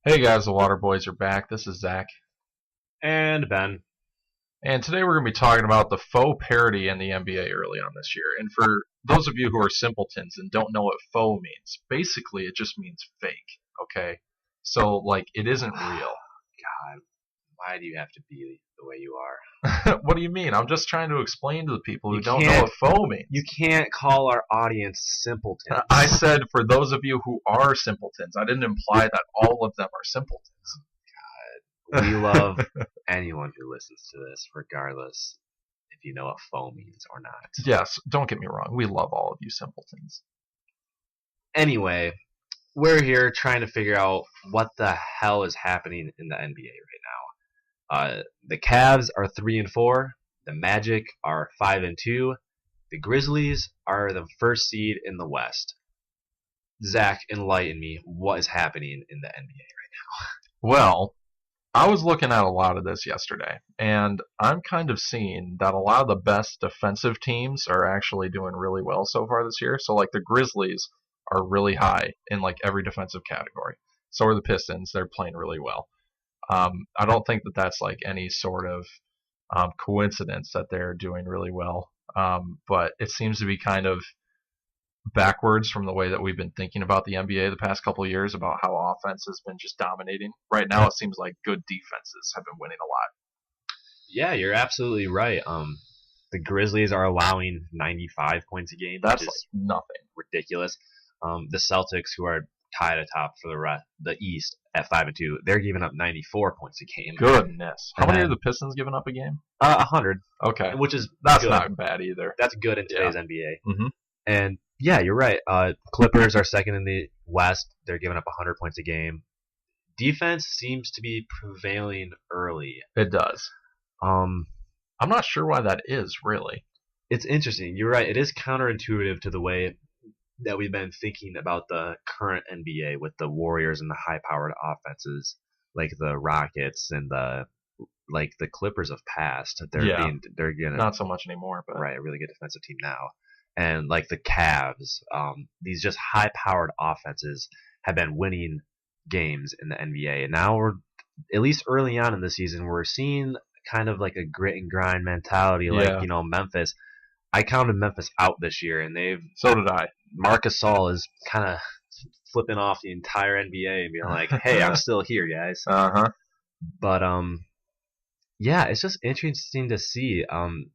Hey guys, the Water Boys are back. This is Zach. And Ben. And today we're going to be talking about the faux parity in the NBA early on this year. And for those of you who are simpletons and don't know what faux means, basically it just means fake, okay? So, like, it isn't real. God, why do you have to be the way you are? What do you mean? I'm just trying to explain to the people who You don't know can't- what faux means. You can't call our audience simpletons. I said for those of you who are simpletons. I didn't imply that all of them are simpletons. We love anyone who listens to this, regardless if you know what faux means or not. Yes, don't get me wrong. We love all of you simpletons. Anyway, we're here trying to figure out what the hell is happening in the NBA right now. The Cavs are 3-4. The Magic are 5-2. The Grizzlies are the first seed in the West. Zach, enlighten me. What is happening in the NBA Well, I was looking at a lot of this yesterday, and I'm kind of seeing that a lot of the best defensive teams are actually doing really well so far this year. So, like, the Grizzlies are really high in, like, every defensive category. So are the Pistons. They're playing really well. I don't think that that's, like, any sort of coincidence that they're doing really well. But it seems to be kind of backwards from the way that we've been thinking about the NBA the past couple of years about how offense has been just dominating. Right now, it seems like good defenses have been winning a lot. Yeah, you're absolutely right. The Grizzlies are allowing 95 points a game, That's which like is nothing. ridiculous. The Celtics, who are tied atop for the East at 5-2, they're giving up 94 points a game. Goodness. How And many then- are the Pistons giving up a game? 100, Okay. which is That's good. not bad either. That's good in today's NBA. Mhm. And yeah, you're right. Clippers are second in the West. They're giving up 100 points a game. Defense seems to be prevailing early. It does. Um, I'm not sure why that is, really. it's interesting. You're right. It is counterintuitive to the way that we've been thinking about the current NBA with the Warriors and the high-powered offenses like the Rockets and the Clippers of past. Yeah. They're gonna Not so much anymore, but right, a really good defensive team now. And like the Cavs, these just high-powered offenses have been winning games in the NBA. And now we're, at least early on in the season, we're seeing kind of like a grit and grind mentality, Yeah. like, Memphis. I counted Memphis out this year, and so did I. Marc Gasol is kind of flipping off the entire NBA and being like, "Hey, I'm still here, guys." Uh-huh. But yeah, it's just interesting to see.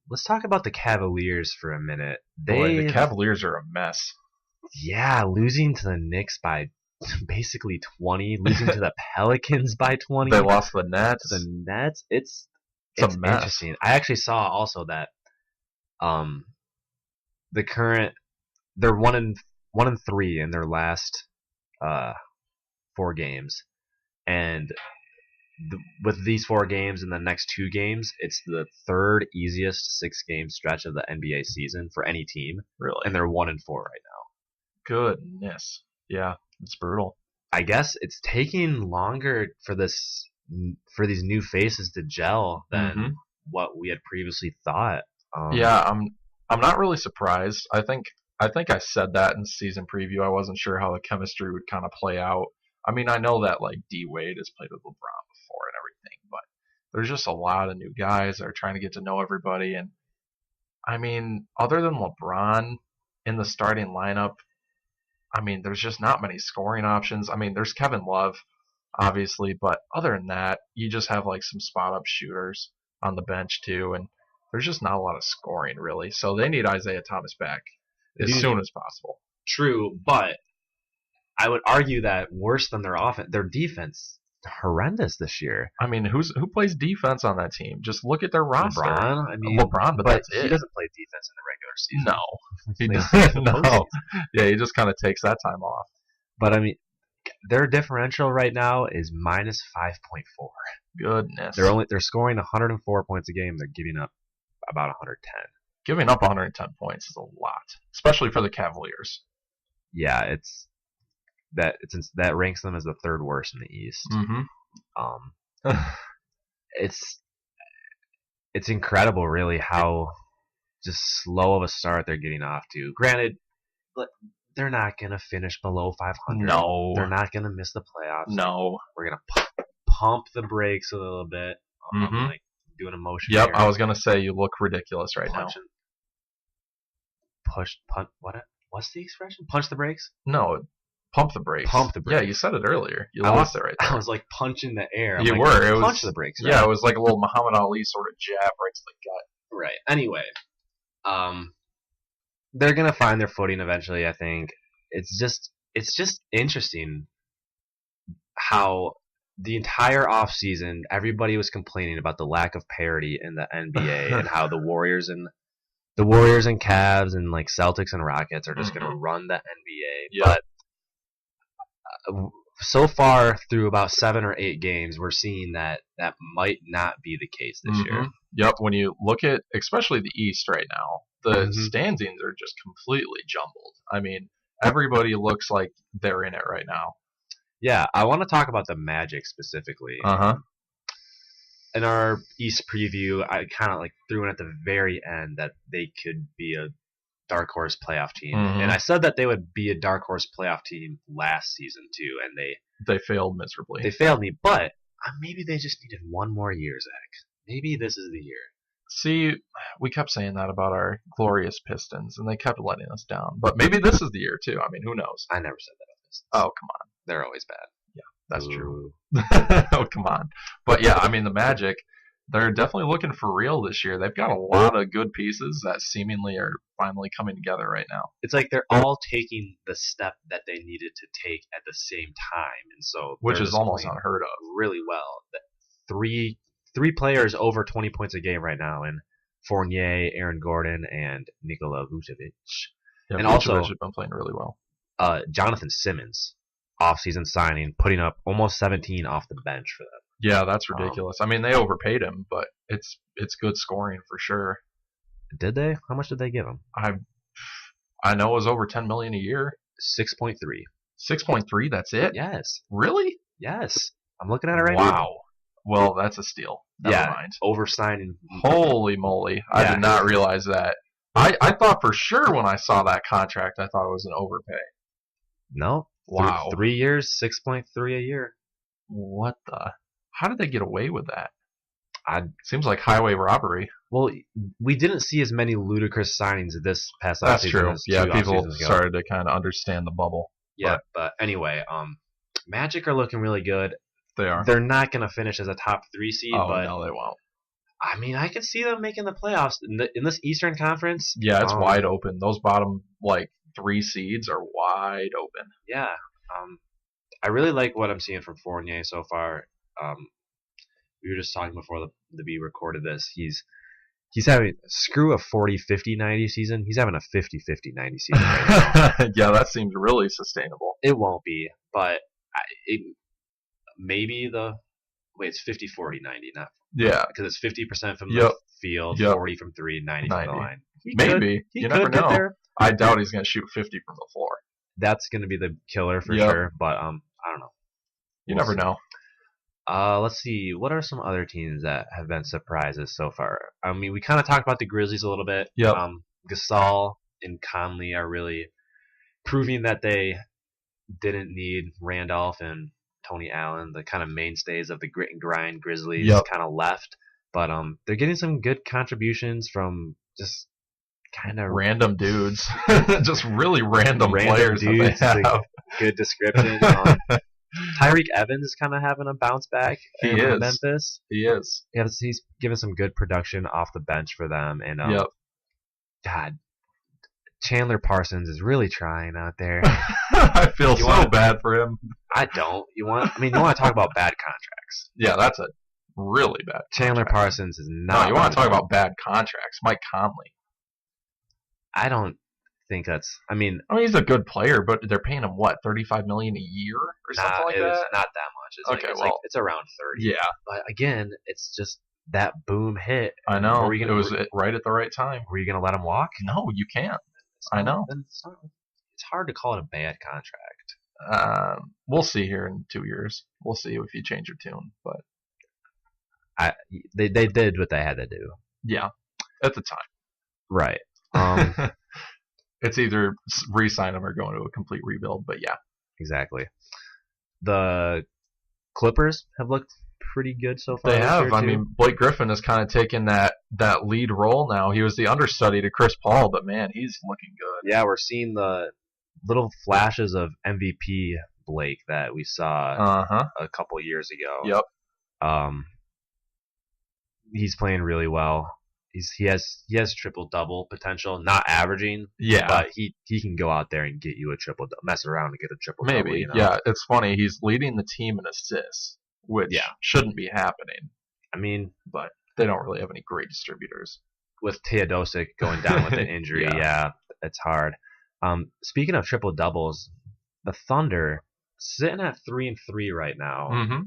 Let's talk about the Cavaliers for a minute. Boy, the Cavaliers are a mess. Yeah, losing to the Knicks by basically 20, losing to the Pelicans by 20. They lost the Nets. To the Nets. It's a mess. interesting. I actually saw also that the current they're 1-3 in their last 4 games, and with these 4 games and the next 2 games, it's the third easiest 6-game stretch of the NBA season for any team, Really? and they're 1-4 right now. Goodness. Yeah, it's brutal. I guess it's taking longer for these new faces to gel than what we had previously thought. Yeah, I'm not really surprised. I think I said that in season preview. I wasn't sure how the chemistry would kind of play out. I mean, I know that like D Wade has played with LeBron before and everything, but there's just a lot of new guys that are trying to get to know everybody. And I mean, other than LeBron in the starting lineup, I mean, there's just not many scoring options. I mean, there's Kevin Love, obviously, but other than that, you just have like some spot up shooters on the bench too, and there's just not a lot of scoring really. So they need Isaiah Thomas back as soon as possible. True, but I would argue that worse than their offense, their defense, horrendous this year. I mean, who plays defense on that team? Just look at their roster. LeBron, I mean, LeBron, but that's he it. doesn't play defense in the regular season. No, he plays doesn't. No. Yeah, he just kind of takes that time off. But I mean, their differential right now is minus 5.4. Goodness. They're scoring 104 points a game. They're giving up about 110. Giving up 110 points is a lot, especially for the Cavaliers. Yeah, that ranks them as the third worst in the East. It's incredible, really, how just slow of a start they're getting off to. Granted, they're not going to finish below 500. No. They're not going to miss the playoffs. No. We're going to pump the brakes a little bit. Like doing a motion. Yep, here. I was going to say you look ridiculous right now. What's the expression? Punch the brakes? No, pump the brakes. Pump the brakes. Yeah, you said it earlier. You lost it right there. I was like punching the air. You were. It was punch the brakes. Right? Yeah, it was like a little Muhammad Ali sort of jab right to the gut. Right. Anyway, they're gonna find their footing eventually. I think it's just interesting how the entire offseason everybody was complaining about the lack of parity in the NBA and how the Warriors and Cavs and like Celtics and Rockets are just gonna run the NBA. Yep. But so far through about 7 or 8 games, we're seeing that might not be the case this year. Yep. When you look at especially the East right now, the standings are just completely jumbled. I mean, everybody looks like they're in it right now. Yeah, I want to talk about the Magic specifically. In our East preview, I kind of like threw in at the very end that they could be a dark horse playoff team, and I said that they would be a dark horse playoff team last season too, and they failed miserably. They failed me, but maybe they just needed one more year, Zach. Maybe this is the year. See, we kept saying that about our glorious Pistons, and they kept letting us down. But maybe this is the year too. I mean, who knows? I never said that about Pistons. Oh, come on. They're always bad. Yeah, that's true. Oh, come on. But yeah, I mean, the Magic, they're definitely looking for real this year. They've got a lot of good pieces that seemingly are finally coming together right now. It's like they're all taking the step that they needed to take at the same time, and so which is almost unheard of. Really well. Three players over 20 points a game right now, and Fournier, Aaron Gordon, and Nikola Vucevic. Yeah, and Vucevic also has been playing really well. Jonathan Simmons, off-season signing, putting up almost 17 off the bench for them. Yeah, that's ridiculous. I mean, they overpaid him, but it's good scoring for sure. Did they? How much did they give him? I know it was over $10 million a year. 6.3. 6.3. That's it. Yes. Really? Yes. I'm looking at it right now. Wow. Well, that's a steal. Never mind. Oversigning. Holy moly! I did not realize that. I thought for sure when I saw that contract, I thought it was an overpay. No. Wow. 3 years, 6.3 a year. What the? How did they get away with that? Seems like highway robbery. Well, we didn't see as many ludicrous signings this past offseason. That's true. Yeah, people started to kind of understand the bubble. Yeah, but anyway, Magic are looking really good. They are. They're not going to finish as a top 3 seed, but no, they won't. I mean, I can see them making the playoffs in this Eastern Conference. Yeah, it's wide open. Those bottom 3 seeds are wide open. Yeah. I really like what I'm seeing from Fournier so far. We were just talking before we recorded this. He's having screw a 40-50-90 season. He's having a 50-50-90 season right now. Yeah, that seems really sustainable. It won't be, but maybe it's 50-40-90, not because it's 50% from the field, 40 from 3, 90 from the line. Maybe you never know. There. I doubt he's going to shoot 50 from the floor. That's going to be the killer for sure, but I don't know. You never know. Let's see. What are some other teams that have been surprises so far? I mean, we kind of talked about the Grizzlies a little bit. Yep. Gasol and Conley are really proving that they didn't need Randolph and Tony Allen, the kind of mainstays of the grit and grind Grizzlies, kind of left. But they're getting some good contributions from just kind of random dudes, just really random players. Dudes, that they have. Good description. Tyreek Evans is kind of having a bounce back in Memphis. He is. Yeah, he's given some good production off the bench for them. And God, Chandler Parsons is really trying out there. I feel so bad for him. I don't. You want to talk about bad contracts? Yeah, that's a really bad contract. Chandler Parsons is not. No, you want to talk about bad contracts? Mike Conley. I don't think that's. I mean, he's a good player, but they're paying him what, $35 million a year or something like that? It's not that much. It's around 30. Yeah, but again, it's just that boom hit. I know. It was right at the right time. Were you gonna let him walk? No, you can't. I know. Then it's hard to call it a bad contract. We'll see here in 2 years. We'll see if you change your tune, but they did what they had to do. Yeah, at the time. Right. it's either re-sign him or go into a complete rebuild. But yeah, Exactly. The Clippers have looked pretty good so far they this year have. I too. mean, Blake Griffin has kind of taken that lead role now. He was the understudy to Chris Paul, but man, he's looking good. Yeah, we're seeing the little flashes of MVP Blake that we saw Uh-huh. a couple years ago. Yep. Um, he's playing really well. He has triple double potential, not averaging, Yeah. but he can go out there and get you a triple, mess around and get a triple double. Maybe. You know? Yeah, it's funny. He's leading the team in assists, which Yeah. shouldn't be happening, I mean, but they don't really have any great distributors. with Teodosic going down with an injury, Yeah. yeah, it's hard. Speaking of triple doubles, the Thunder sitting at 3-3 right now. Mm-hmm.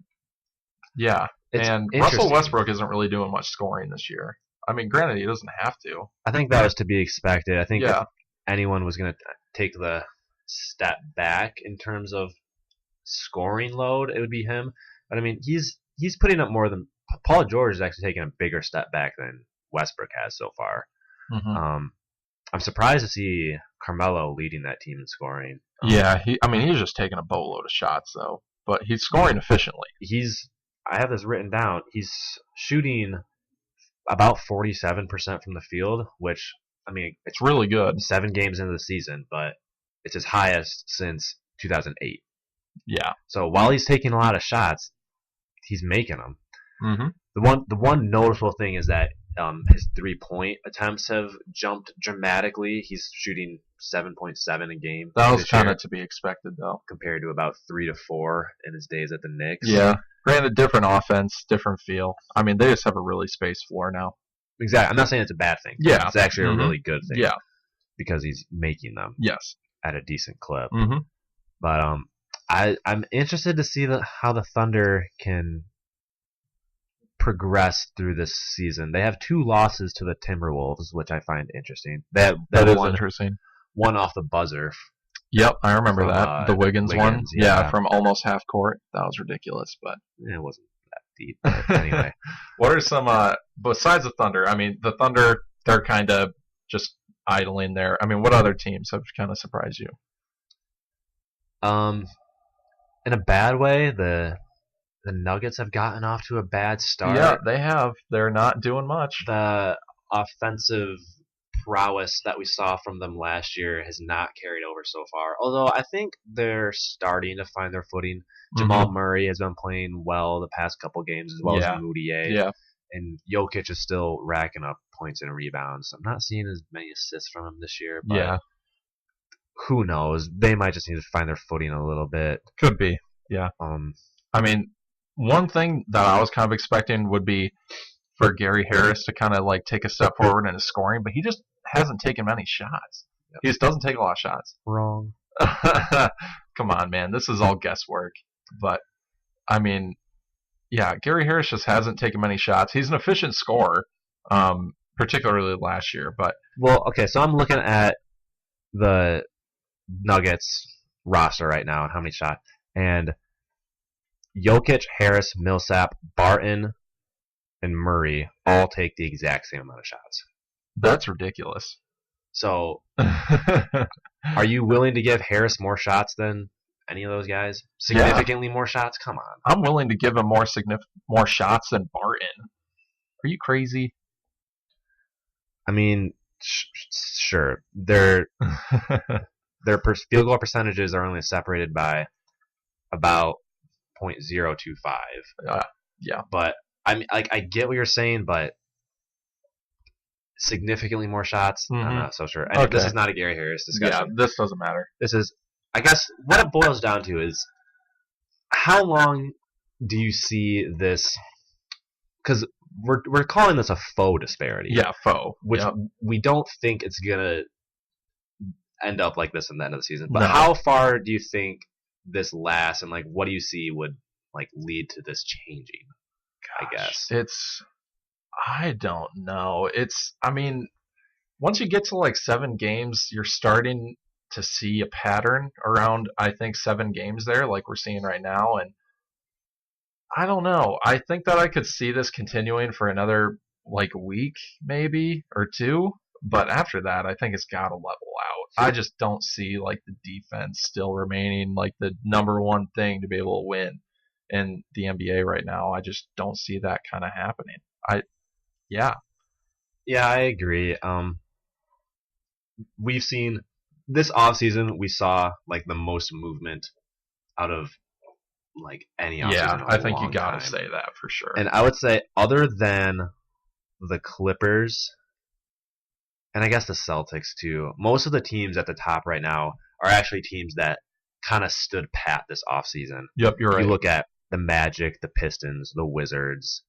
Yeah, It's and interesting. Russell Westbrook isn't really doing much scoring this year. I mean, granted, he doesn't have to. I think that was to be expected. I think Yeah. if anyone was going to take the step back in terms of scoring load, it would be him. But I mean, he's putting up more than Paul George is actually taking a bigger step back than Westbrook has so far. Mm-hmm. I'm surprised to see Carmelo leading that team in scoring. Yeah, he's just taking a boatload of shots though, but he's scoring efficiently. I have this written down. He's shooting about 47% from the field, which, I mean, It's really good. 7 games into the season, but it's his highest since 2008. Yeah. So while he's taking a lot of shots, he's making them. Mm-hmm. The one noticeable thing is that his 3-point attempts have jumped dramatically. He's shooting 7.7 a game. That was this kind year, of to be expected though. compared to about 3 to 4 in his days at the Knicks. Yeah. Granted, different offense, different feel. I mean, they just have a really spaced floor now. Exactly. I'm not saying it's a bad thing. Yeah. It's actually Mhm. a really good thing. Yeah. Because he's making them Yes. at a decent clip. Mm-hmm. But I'm interested to see how the Thunder can progress through this season. They have 2 losses to the Timberwolves, which I find interesting. That is one, interesting. one off the buzzer. Yep, I remember From, that. The Wiggins one. Wiggins, yeah. From almost half court. That was ridiculous, but It wasn't that deep. But anyway, what are some besides the Thunder? I mean, the Thunder, they're kind of just idling there. I mean, what other teams have kind of surprised you? in a bad way, the Nuggets have gotten off to a bad start. Yeah, they have. They're not doing much. The offensive prowess that we saw from them last year has not carried over so far. Although I think they're starting to find their footing. Jamal Murray has been playing well the past couple games, as well Yeah. as Moutier. Yeah. And Jokic is still racking up points and rebounds. I'm not seeing as many assists from him this year, but Yeah. who knows? They might just need to find their footing a little bit. Could be. Yeah. I mean, one thing that I was kind of expecting would be for Gary Harris to kind of like take a step forward in his scoring, but he just hasn't taken many shots. Yep. He just doesn't take a lot of shots. Wrong. Come on, man. This is all guesswork. But, I mean, yeah, Gary Harris just hasn't taken many shots. He's an efficient scorer, particularly last year. But Well, okay, so I'm looking at the Nuggets roster right now and how many shots. And Jokic, Harris, Millsap, Barton, and Murray all take the exact same amount of shots. that's ridiculous. So, are you willing to give Harris more shots than any of those guys? Significantly more shots? Come on. I'm willing to give him more shots than Barton. Are you crazy? I mean, sure. Their field goal percentages are only separated by about .025. Yeah. But I mean, like, I get what you're saying, but significantly more shots, I'm not so sure. And this is not a Gary Harris discussion. Yeah, this doesn't matter. This is, I guess, what it boils down to is how long do you see this? Because we're calling this a faux disparity. Yeah, faux. Which Yep. we don't think it's gonna end up like this in the end of the season. But No. how far do you think this lasts, and like what do you see would like lead to this changing? I guess. I don't know. I mean, once you get to like 7 games, you're starting to see a pattern around, I think, 7 games there, like we're seeing right now. And I don't know. I think that I could see this continuing for another like week, maybe, or 2. But after that, I think it's got to level out. I just don't see like the defense still remaining like the number one thing to be able to win in the NBA right now. I just don't see that kind of happening. I yeah, Yeah, I agree. We've seen this offseason, we saw like the most movement out of like any offseason yeah, in I a think you long got to time. say that for sure. And I would say, other than the Clippers, and I guess the Celtics too, most of the teams at the top right now are actually teams that kind of stood pat this offseason. Yep, you're You right. look at the Magic, the Pistons, the Wizards,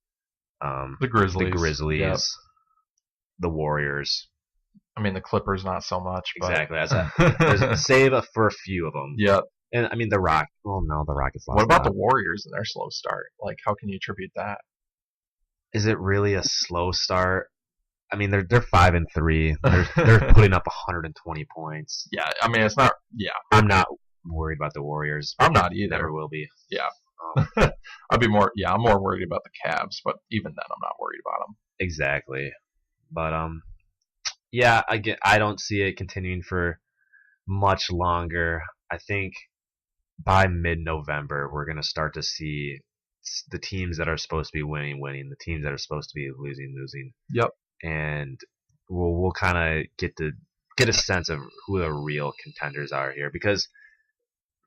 The the Grizzlies. Grizzlies, Yep. the Warriors. I mean the Clippers not so much, but Exactly. There's a save for a few of them. yep. And I mean the Rock. Well, no, the Rockets lost. What about a the lot. Warriors and their slow start? Like, how can you attribute that? Is it really a slow start? I mean, they're 5-3. They're putting up 120 points. Yeah, I mean it's not. Yeah, I'm not worried about the Warriors. I'm not either. Never will be. Yeah. Um, I'd be more. Yeah, I'm more worried about the Cavs, but even then, I'm not worried about them. exactly. But yeah. I don't see it continuing for much longer. I think by mid-November, we're gonna start to see the teams that are supposed to be winning, the teams that are supposed to be losing. Yep. And we'll kind of get a sense of who the real contenders are here, because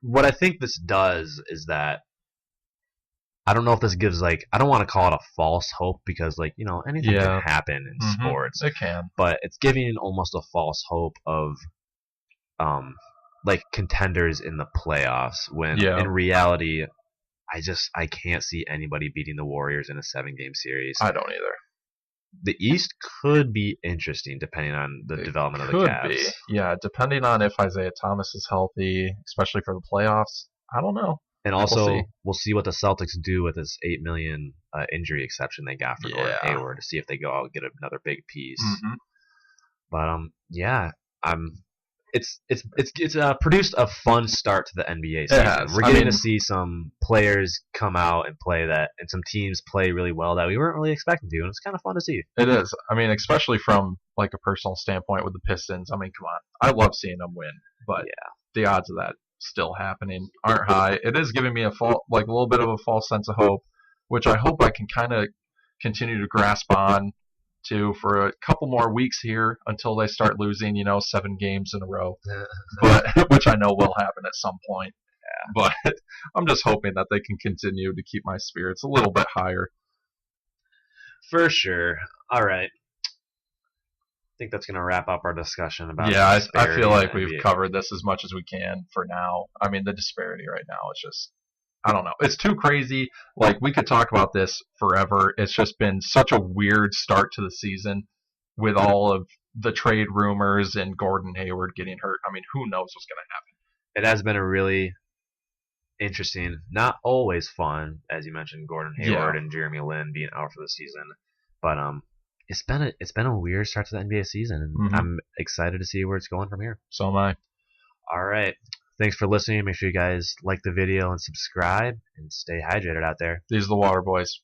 what I think this does is that I don't know if this gives, like, I don't want to call it a false hope, because, like, anything Yeah. can happen in sports, It can. but it's giving almost a false hope of like contenders in the playoffs, when Yeah. in reality I can't see anybody beating the Warriors in a 7-game series. I don't either. The East could be interesting depending on the development of the Could Cavs. be. Yeah, depending on if Isaiah Thomas is healthy, especially for the playoffs. I don't know. And We'll also, see. we'll see what the Celtics do with this $8 million injury exception they got for Gordon Yeah. Hayward, to see if they go out and get another big piece. Mhm. But yeah, it's produced a fun start to the NBA season. has. We're I getting mean- to see some players come out and play that, and some teams play really well that we weren't really expecting to, and it's kind of fun to see. It is. I mean, especially from like a personal standpoint with the Pistons. I mean, come on. I love seeing them win, but the odds of that still happening aren't high. It is giving me a little bit of a false sense of hope, which I hope I can kind of continue to grasp on to for a couple more weeks here until they start losing, 7 games in a row. But which I know will happen at some point. But I'm just hoping that they can continue to keep my spirits a little bit higher. For sure. All right. I think that's going to wrap up our discussion about Yeah, I disparity feel in like the we've NBA. covered this as much as we can for now. I mean, the disparity right now is just, I don't know. It's too crazy. Like, we could talk about this forever. It's just been such a weird start to the season with all of the trade rumors and Gordon Hayward getting hurt. I mean, who knows what's going to happen? It has been a really interesting, not always fun, as you mentioned, Gordon Hayward and Jeremy Lin being out for the season. But it's been a weird start to the NBA season, and Mhm. I'm excited to see where it's going from here. So am I. All right. Thanks for listening. Make sure you guys like the video and subscribe, and stay hydrated out there. These are the Water Boys.